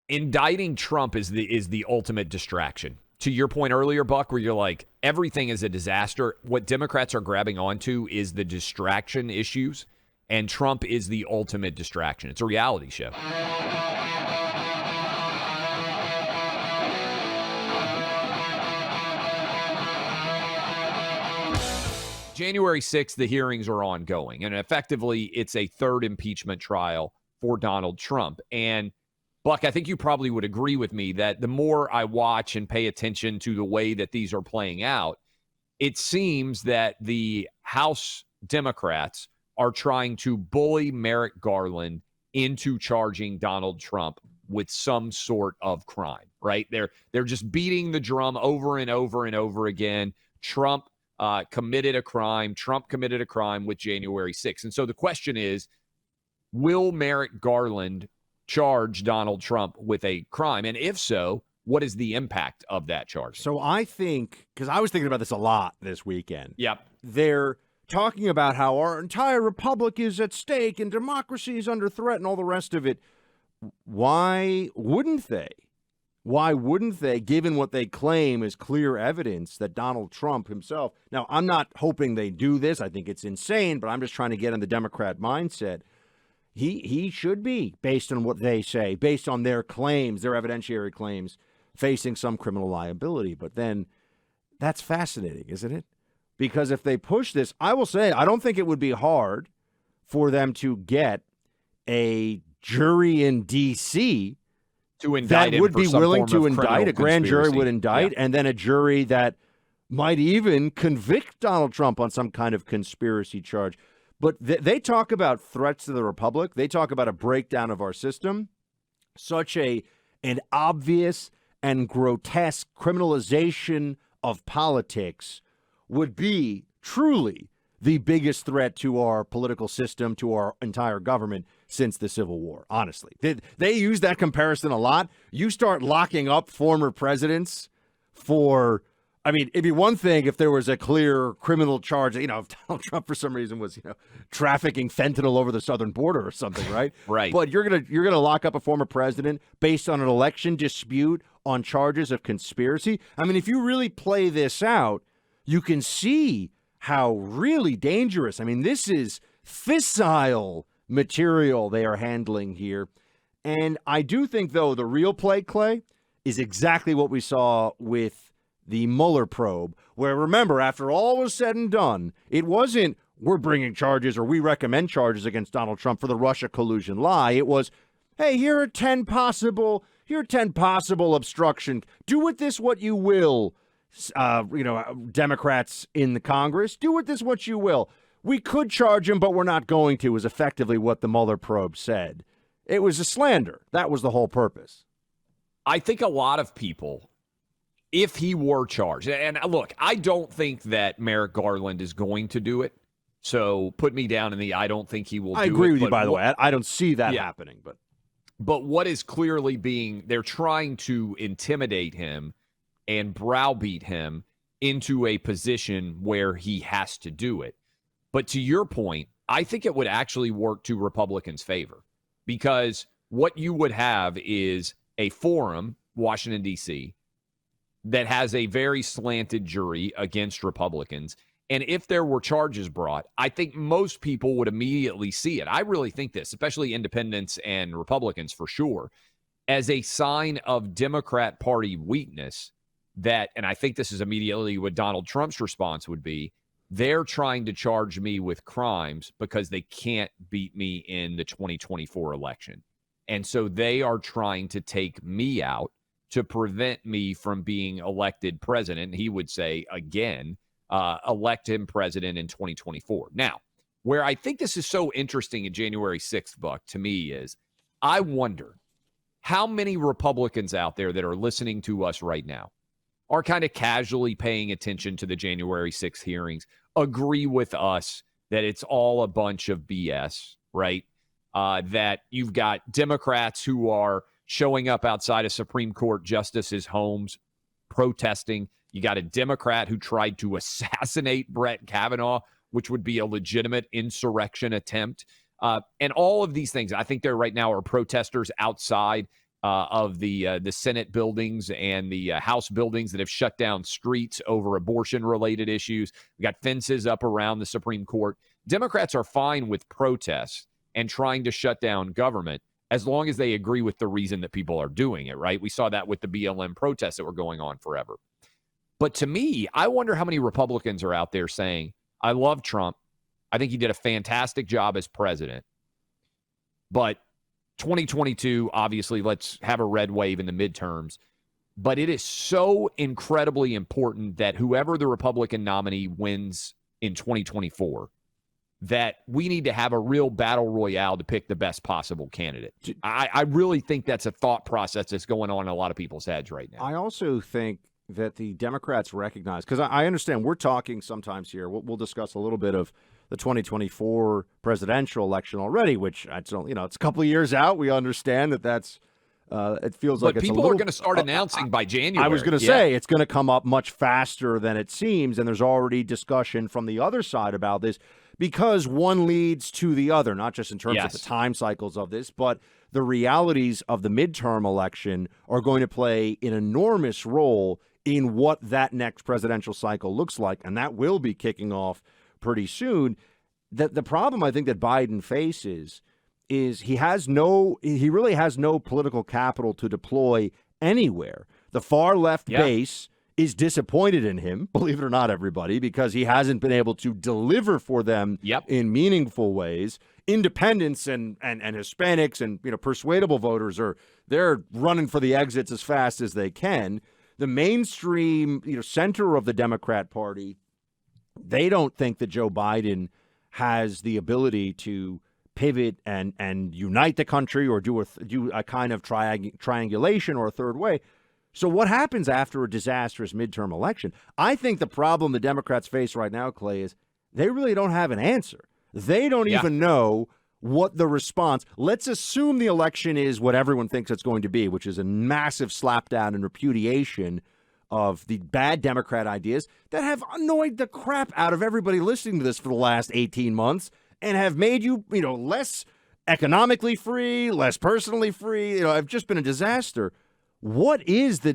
Indicting Trump is the ultimate distraction. To your point earlier, Buck, where you're like, everything is a disaster. What Democrats are grabbing onto is the distraction issues, and Trump is the ultimate distraction. It's a reality show. January 6th, the hearings are ongoing, and effectively it's a third impeachment trial for Donald Trump. And Buck, I think you probably would agree with me that the more I watch and pay attention to the way that these are playing out, it seems that the House Democrats are trying to bully Merrick Garland into charging Donald Trump with some sort of crime, right? They're just beating the drum over and over and over again. Trump committed a crime. Trump committed a crime with January 6th. And so the question is, will Merrick Garland charge Donald Trump with a crime? And if so, what is the impact of that charge? So I think, because I was thinking about this a lot this weekend. Yep. They're talking about how our entire republic is at stake and democracy is under threat and all the rest of it. Why wouldn't they? Why wouldn't they, given what they claim is clear evidence that Donald Trump himself... Now, I'm not hoping they do this. I think it's insane, but I'm just trying to get in the Democrat mindset. He should be, based on what they say, based on their claims, their evidentiary claims, facing some criminal liability. But then that's fascinating, isn't it? Because if they push this, I will say, I don't think it would be hard for them to get a jury in D.C. to indict that would be willing to indict. A grand jury would indict, yeah. And then a jury that might even convict Donald Trump on some kind of conspiracy charge. But they talk about threats to the republic. They talk about a breakdown of our system. Such an obvious and grotesque criminalization of politics would be truly the biggest threat to our political system, to our entire government since the Civil War, honestly. They use that comparison a lot. You start locking up former presidents for... I mean, it'd be one thing if there was a clear criminal charge, if Donald Trump for some reason was, trafficking fentanyl over the southern border or something, right? Right. But you're gonna lock up a former president based on an election dispute on charges of conspiracy. I mean, if you really play this out, you can see how really dangerous. I mean, this is fissile material they are handling here. And I do think, though, the real play, Clay, is exactly what we saw with the Mueller probe, where, remember, after all was said and done, it wasn't we're bringing charges or we recommend charges against Donald Trump for the Russia collusion lie. It was, hey, here are 10 possible obstruction. Do with this what you will, Democrats in the Congress. Do with this what you will. We could charge him, but we're not going to, is effectively what the Mueller probe said. It was a slander. That was the whole purpose. I think a lot of people, if he were charged, and look, I don't think that Merrick Garland is going to do it. So put me down in the I don't think he will do it. I agree with you, by the way. I don't see that happening. But what is clearly they're trying to intimidate him and browbeat him into a position where he has to do it. But to your point, I think it would actually work to Republicans' favor, because what you would have is a forum, Washington, D.C., that has a very slanted jury against Republicans. And if there were charges brought, I think most people would immediately see it. I really think this, especially independents and Republicans for sure, as a sign of Democrat Party weakness that, and I think this is immediately what Donald Trump's response would be, they're trying to charge me with crimes because they can't beat me in the 2024 election. And so they are trying to take me out to prevent me from being elected president. He would say, again, elect him president in 2024. Now, where I think this is so interesting in January 6th, Buck, to me is I wonder how many Republicans out there that are listening to us right now are kind of casually paying attention to the January 6th hearings, agree with us that it's all a bunch of BS, right? That you've got Democrats who are showing up outside of Supreme Court justices' homes protesting. You got a Democrat who tried to assassinate Brett Kavanaugh, which would be a legitimate insurrection attempt. And all of these things, I think there right now are protesters outside of the Senate buildings and the House buildings that have shut down streets over abortion-related issues. We got fences up around the Supreme Court. Democrats are fine with protests and trying to shut down government as long as they agree with the reason that people are doing it, right? We saw that with the BLM protests that were going on forever. But to me, I wonder how many Republicans are out there saying, I love Trump. I think he did a fantastic job as president. But 2022, obviously, let's have a red wave in the midterms. But it is so incredibly important that whoever the Republican nominee wins in 2024, that we need to have a real battle royale to pick the best possible candidate. I really think that's a thought process that's going on in a lot of people's heads right now. I also think that the Democrats recognize, because I understand we're talking sometimes here, we'll discuss a little bit of the 2024 presidential election already, which it's a couple of years out. We understand that's it feels like but it's people a little, are going to start announcing by January. I was going to say it's going to come up much faster than it seems, and there's already discussion from the other side about this because one leads to the other, not just in terms of the time cycles of this, but the realities of the midterm election are going to play an enormous role in what that next presidential cycle looks like, and that will be kicking off pretty soon. The problem I think that Biden faces is he really has no political capital to deploy anywhere. The far left base is disappointed in him, believe it or not, everybody, because he hasn't been able to deliver for them in meaningful ways. Independents and Hispanics and persuadable voters they're running for the exits as fast as they can. The mainstream center of the Democrat Party, they don't think that Joe Biden has the ability to pivot and unite the country or do a kind of triangulation or a third way. So what happens after a disastrous midterm election? I think the problem the Democrats face right now, Clay, is they really don't have an answer. They don't even know what the response. Let's assume the election is what everyone thinks it's going to be, which is a massive slapdown and repudiation of the bad Democrat ideas that have annoyed the crap out of everybody listening to this for the last 18 months and have made you, less economically free, less personally free. Have just been a disaster. What is the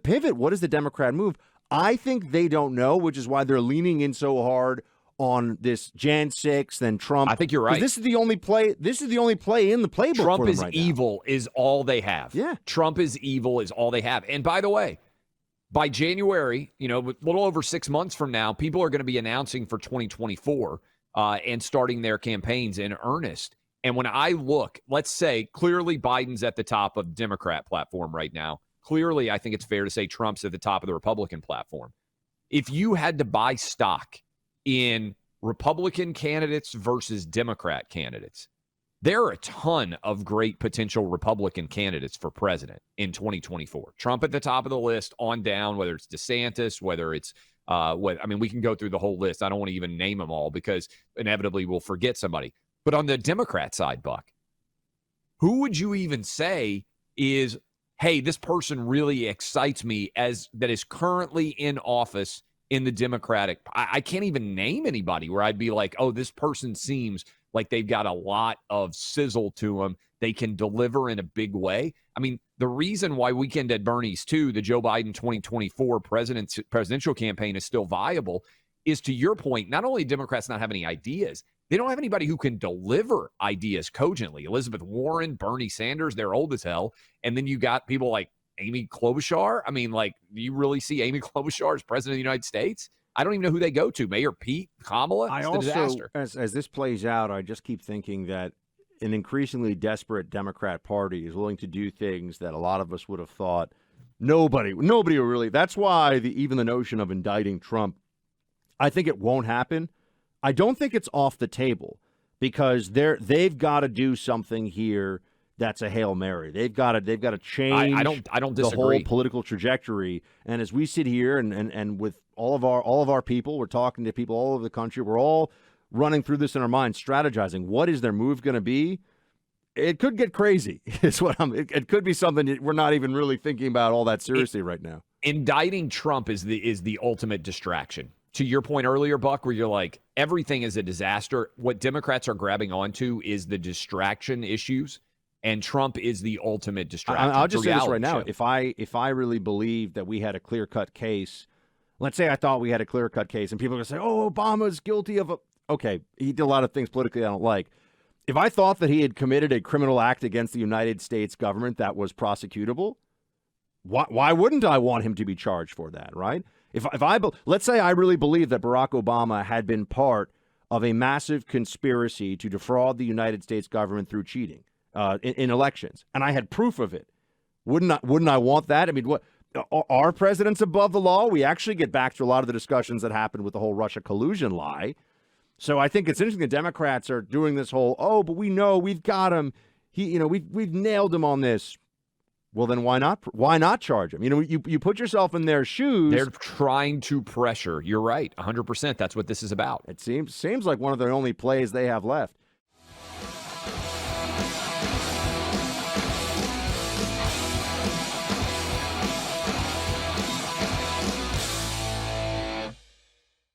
pivot? What is the Democrat move? I think they don't know, which is why they're leaning in so hard on this Jan 6th and Trump. I think you're right. This is the only play. This is the only play in the playbook. Trump for them is right evil now. Is all they have. Yeah. Trump is evil is all they have. And by the way, by January, a little over 6 months from now, people are going to be announcing for 2024 and starting their campaigns in earnest. And when I look, let's say clearly Biden's at the top of the Democrat platform right now. Clearly, I think it's fair to say Trump's at the top of the Republican platform. If you had to buy stock in Republican candidates versus Democrat candidates, there are a ton of great potential Republican candidates for president in 2024. Trump at the top of the list on down, whether it's DeSantis, whether it's we can go through the whole list. I don't want to even name them all because inevitably we'll forget somebody. But on the Democrat side, Buck, who would you even say is, hey, this person really excites me that is currently in office in the Democratic? I can't even name anybody where I'd be like, oh, this person seems like they've got a lot of sizzle to them. They can deliver in a big way. I mean, the reason why Weekend at Bernie's 2, the Joe Biden 2024 presidential campaign is still viable is, to your point, not only Democrats not have any ideas, they don't have anybody who can deliver ideas cogently. Elizabeth Warren, Bernie Sanders, they're old as hell. And then you got people like Amy Klobuchar. I mean, do you really see Amy Klobuchar as president of the United States? I don't even know who they go to. Mayor Pete, Kamala. It's a disaster. As this plays out, I just keep thinking that an increasingly desperate Democrat Party is willing to do things that a lot of us would have thought nobody will really. That's why even the notion of indicting Trump, I think it won't happen. I don't think it's off the table because they've got to do something here that's a Hail Mary. They've got to change I don't disagree. The whole political trajectory. And as we sit here and with all of our people, we're talking to people all over the country, we're all running through this in our minds, strategizing. What is their move going to be? It could get crazy. It could be something that we're not even really thinking about all that seriously right now. Indicting Trump is the ultimate distraction. To your point earlier, Buck, where you're like, everything is a disaster. What Democrats are grabbing onto is the distraction issues. and Trump is the ultimate distraction. I'll just say this right now. Show. If I really believed that we had a clear-cut case, let's say I thought we had a clear-cut case, and people are going to say, oh, Obama's guilty of okay, he did a lot of things politically I don't like. If I thought that he had committed a criminal act against the United States government that was prosecutable, why wouldn't I want him to be charged for that, right? Let's say I really believe that Barack Obama had been part of a massive conspiracy to defraud the United States government through cheating in elections, and I had proof of it. Wouldn't I want that? I mean, what are presidents above the law? We actually get back to a lot of the discussions that happened with the whole Russia collusion lie. So I think it's interesting the Democrats are doing this whole, but we know we've got him. We've nailed him on this. Well, then why not? Why not charge him? You put yourself in their shoes. They're trying to pressure. You're right, 100%. That's what this is about. It seems like one of the only plays they have left.